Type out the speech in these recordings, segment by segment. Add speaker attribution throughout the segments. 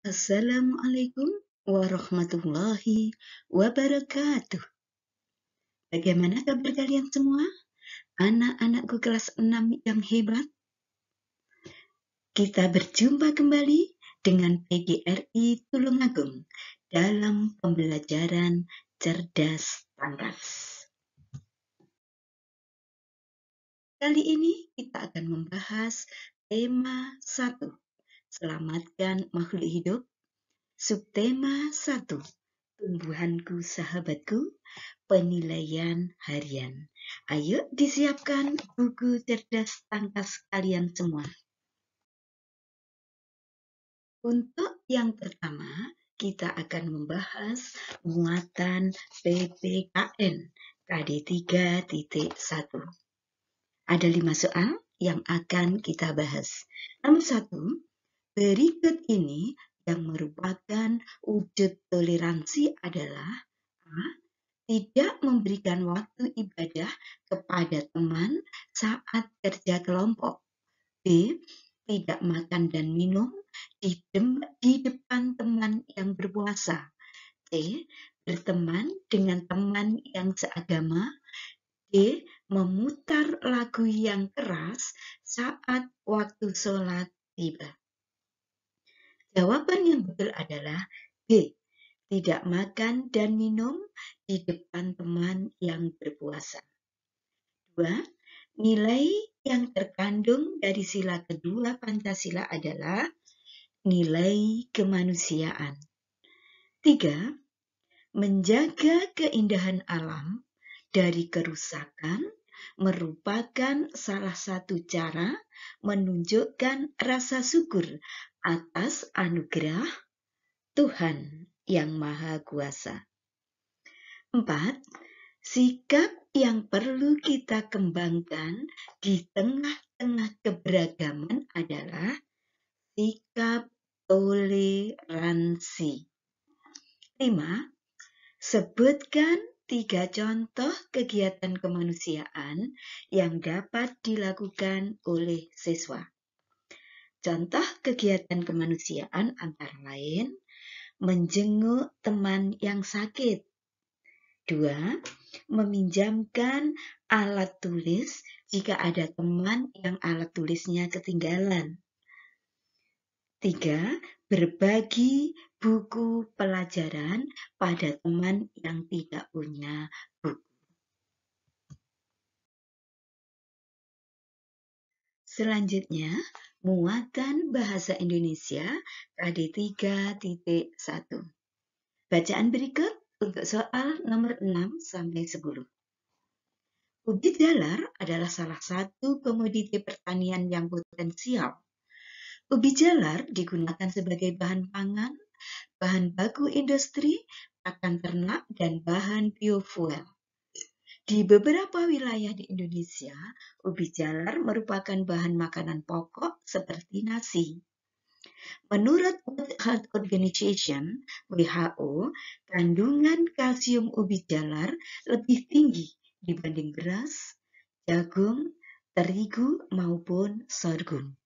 Speaker 1: Assalamualaikum warahmatullahi wabarakatuh. Bagaimana kabar kalian semua? Anak-anakku kelas 6 yang hebat. Kita berjumpa kembali dengan PGRI Tulungagung dalam pembelajaran cerdas tangkas. Kali ini kita akan membahas tema 1, selamatkan makhluk hidup. Subtema 1, tumbuhanku sahabatku, penilaian harian. Ayo disiapkan buku cerdas tangkas kalian semua. Untuk yang pertama, kita akan membahas muatan PPKN KD 3.1. Ada 5 soal yang akan kita bahas. Nomor 1, berikut ini yang merupakan wujud toleransi adalah A. Tidak memberikan waktu ibadah kepada teman saat kerja kelompok. B. Tidak makan dan minum di depan teman yang berpuasa. C. Berteman dengan teman yang seagama. D. Memutar lagu yang keras saat waktu sholat tiba. Jawaban yang betul adalah B. Tidak makan dan minum di depan teman yang berpuasa. 2. Nilai yang terkandung dari sila kedua Pancasila adalah nilai kemanusiaan. 3. Menjaga keindahan alam dari kerusakan merupakan salah satu cara menunjukkan rasa syukur atas anugerah Tuhan yang Maha Kuasa. 4. Sikap yang perlu kita kembangkan di tengah-tengah keberagaman adalah sikap toleransi. 5. Sebutkan 3 contoh kegiatan kemanusiaan yang dapat dilakukan oleh siswa. Contoh kegiatan kemanusiaan antara lain menjenguk teman yang sakit. 2. Meminjamkan alat tulis jika ada teman yang alat tulisnya ketinggalan. 3. Berbagi buku pelajaran pada teman yang tidak punya buku. Selanjutnya, muatan bahasa Indonesia KD 3.1. Bacaan berikut untuk soal nomor 6 sampai 10. Ubi jalar adalah salah satu komoditi pertanian yang potensial. Ubi jalar digunakan sebagai bahan pangan, bahan baku industri, pakan ternak, dan bahan biofuel. Di beberapa wilayah di Indonesia, ubi jalar merupakan bahan makanan pokok seperti nasi. Menurut World Health Organization (WHO), kandungan kalsium ubi jalar lebih tinggi dibanding beras, jagung, terigu, maupun sorghum.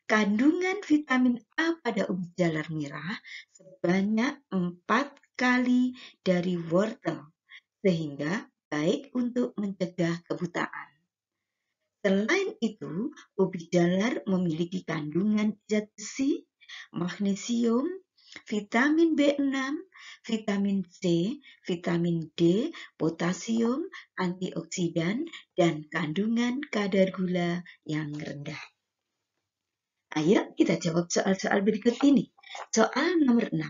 Speaker 1: Kandungan vitamin A pada ubi jalar merah sebanyak 4 kali dari wortel, sehingga baik untuk mencegah kebutaan. Selain itu, ubi jalar memiliki kandungan zat besi, magnesium, vitamin B6, vitamin C, vitamin D, potasium, antioksidan, dan kandungan kadar gula yang rendah. Ayo kita jawab soal-soal berikut ini. Soal nomor 6.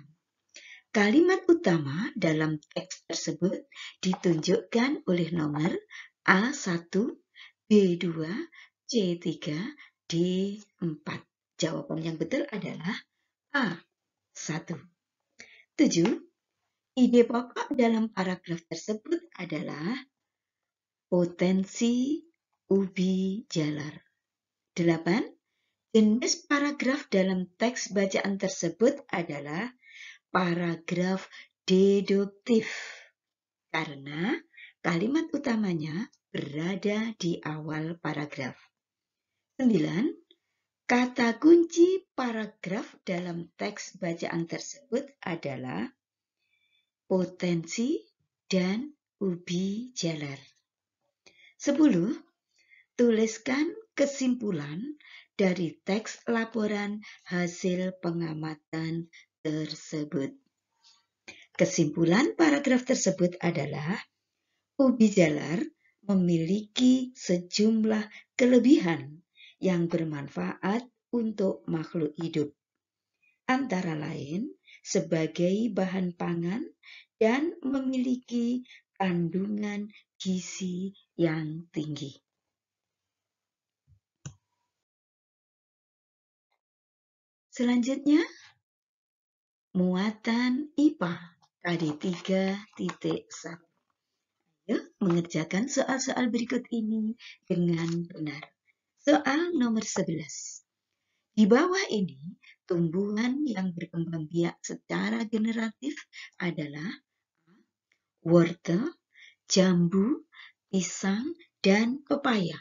Speaker 1: Kalimat utama dalam teks tersebut ditunjukkan oleh nomor A1, B2, C3, D4. Jawaban yang betul adalah A1. 7. Ide pokok dalam paragraf tersebut adalah potensi ubi jalar. 8. Jenis paragraf dalam teks bacaan tersebut adalah paragraf deduktif karena kalimat utamanya berada di awal paragraf. 9. Kata kunci paragraf dalam teks bacaan tersebut adalah potensi dan ubi jalar. 10. Tuliskan kesimpulan dari teks laporan hasil pengamatan tersebut. Kesimpulan paragraf tersebut adalah ubi jalar memiliki sejumlah kelebihan yang bermanfaat untuk makhluk hidup, antara lain sebagai bahan pangan dan memiliki kandungan gizi yang tinggi. Selanjutnya, muatan IPA KD 3.1. Mengerjakan soal-soal berikut ini dengan benar. Soal nomor 11. Di bawah ini, tumbuhan yang berkembang biak secara generatif adalah wortel, jambu, pisang, dan pepaya.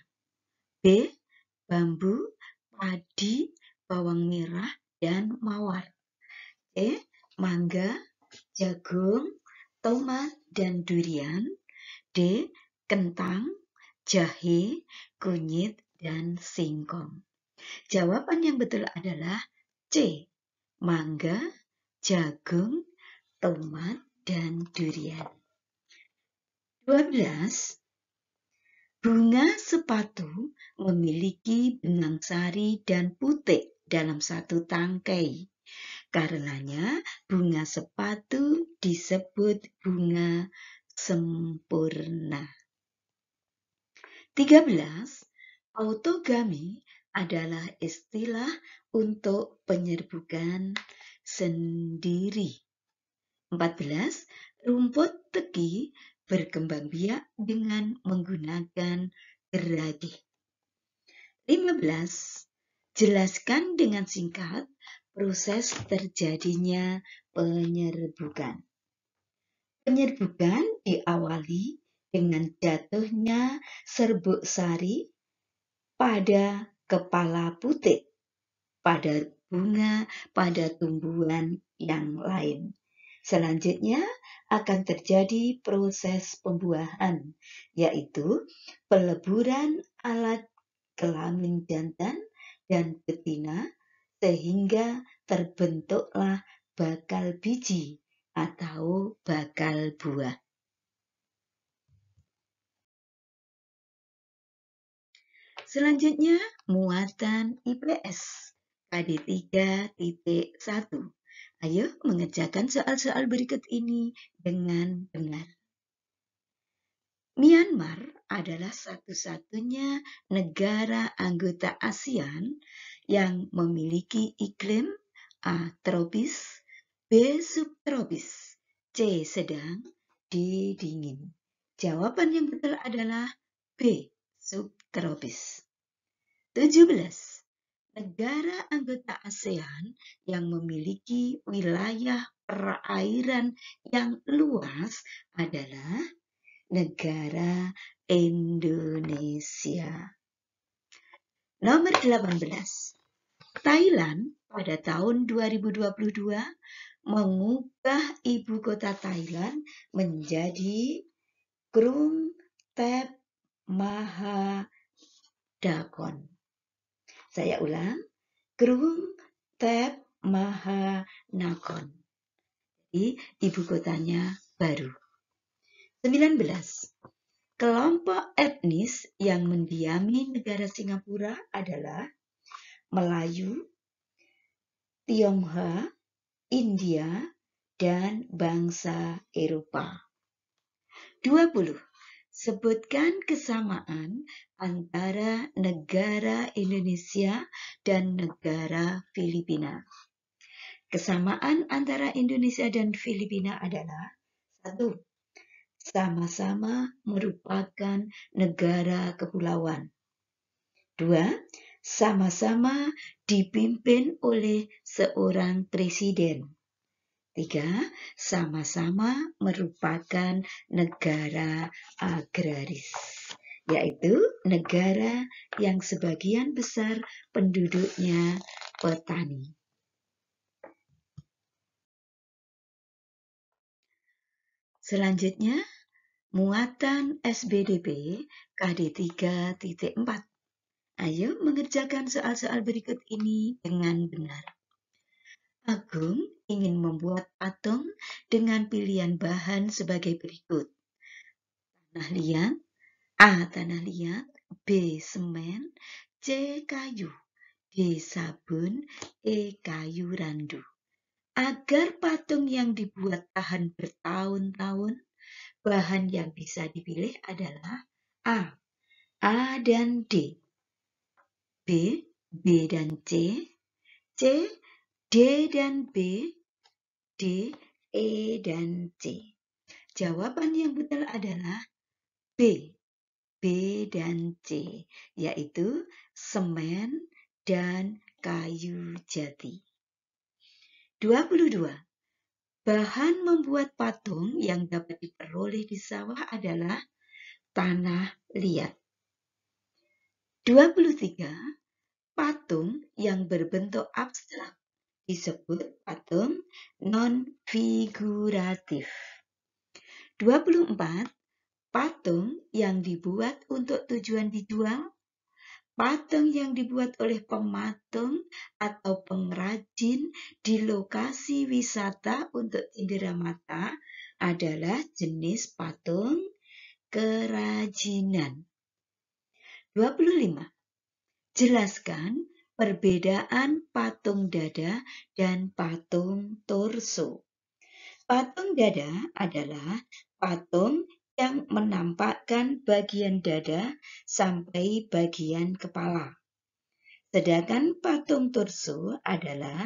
Speaker 1: B. Bambu, padi, bawang merah, dan mawar. C. Mangga, jagung, tomat, dan durian. D. Kentang, jahe, kunyit, dan singkong. Jawaban yang betul adalah C. Mangga, jagung, tomat, dan durian. 12. Bunga sepatu memiliki benang sari dan putik dalam satu tangkai. Karenanya bunga sepatu disebut bunga sempurna. 13. Autogami adalah istilah untuk penyerbukan sendiri. 14. Rumput tegi berkembang biak dengan menggunakan gerabah. 15. Jelaskan dengan singkat proses terjadinya penyerbukan. Penyerbukan diawali dengan jatuhnya serbuk sari pada kepala putik, pada bunga, pada tumbuhan yang lain. Selanjutnya akan terjadi proses pembuahan, yaitu peleburan alat kelamin jantan dan betina sehingga terbentuklah bakal biji atau bakal buah. Selanjutnya, muatan IPS KD 3.1. Ayo mengerjakan soal-soal berikut ini dengan benar. Myanmar adalah satu-satunya negara anggota ASEAN yang memiliki iklim A. Tropis, B. Subtropis, C. Sedang, D. Dingin. Jawaban yang betul adalah B. Subtropis. 17. Negara anggota ASEAN yang memiliki wilayah perairan yang luas adalah negara Indonesia. Nomor 18. Thailand pada tahun 2022 mengubah ibu kota Thailand menjadi Krung Thep Mahadakon. Saya ulang, Krung Thep Mahadakon. Jadi ibu kotanya baru. 19. Kelompok etnis yang mendiami negara Singapura adalah Melayu, Tionghoa, India, dan bangsa Eropa. 20. Sebutkan kesamaan antara negara Indonesia dan negara Filipina. Kesamaan antara Indonesia dan Filipina adalah 1. Sama-sama merupakan negara kepulauan. 2. Sama-sama dipimpin oleh seorang presiden. 3. Sama-sama merupakan negara agraris. yaitu negara yang sebagian besar penduduknya petani. Selanjutnya, muatan SBDP KD 3.4. Ayo mengerjakan soal-soal berikut ini dengan benar. Agung ingin membuat patung dengan pilihan bahan sebagai berikut. Tanah liat, A. Tanah liat, B. Semen, C. Kayu, D. Sabun, E. Kayu randu. Agar patung yang dibuat tahan bertahun-tahun, bahan yang bisa dipilih adalah A dan D, B dan C, D dan B, D, E dan C. Jawaban yang betul adalah B dan C, yaitu semen dan kayu jati. 22. Bahan membuat patung yang dapat diperoleh di sawah adalah tanah liat. 23. Patung yang berbentuk abstrak disebut patung non-figuratif. 24. Patung yang dibuat untuk tujuan dijual, patung yang dibuat oleh pematung atau pengrajin di lokasi wisata untuk indera mata adalah jenis patung kerajinan. 25. Jelaskan perbedaan patung dada dan patung torso. Patung dada adalah patung yang menampakkan bagian dada sampai bagian kepala. Sedangkan patung torso adalah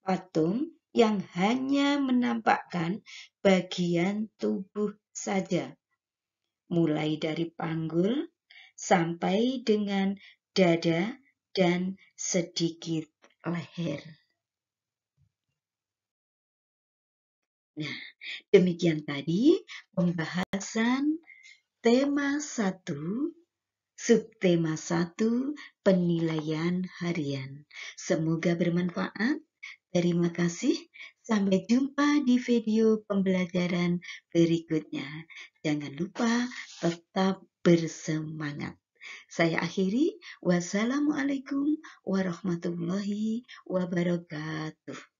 Speaker 1: patung yang hanya menampakkan bagian tubuh saja, mulai dari panggul sampai dengan dada dan sedikit leher. Nah, demikian tadi pembahasan tema 1, subtema 1, penilaian harian. Semoga bermanfaat. Terima kasih. Sampai jumpa di video pembelajaran berikutnya. Jangan lupa tetap bersemangat. Saya akhiri. Wassalamualaikum warahmatullahi wabarakatuh.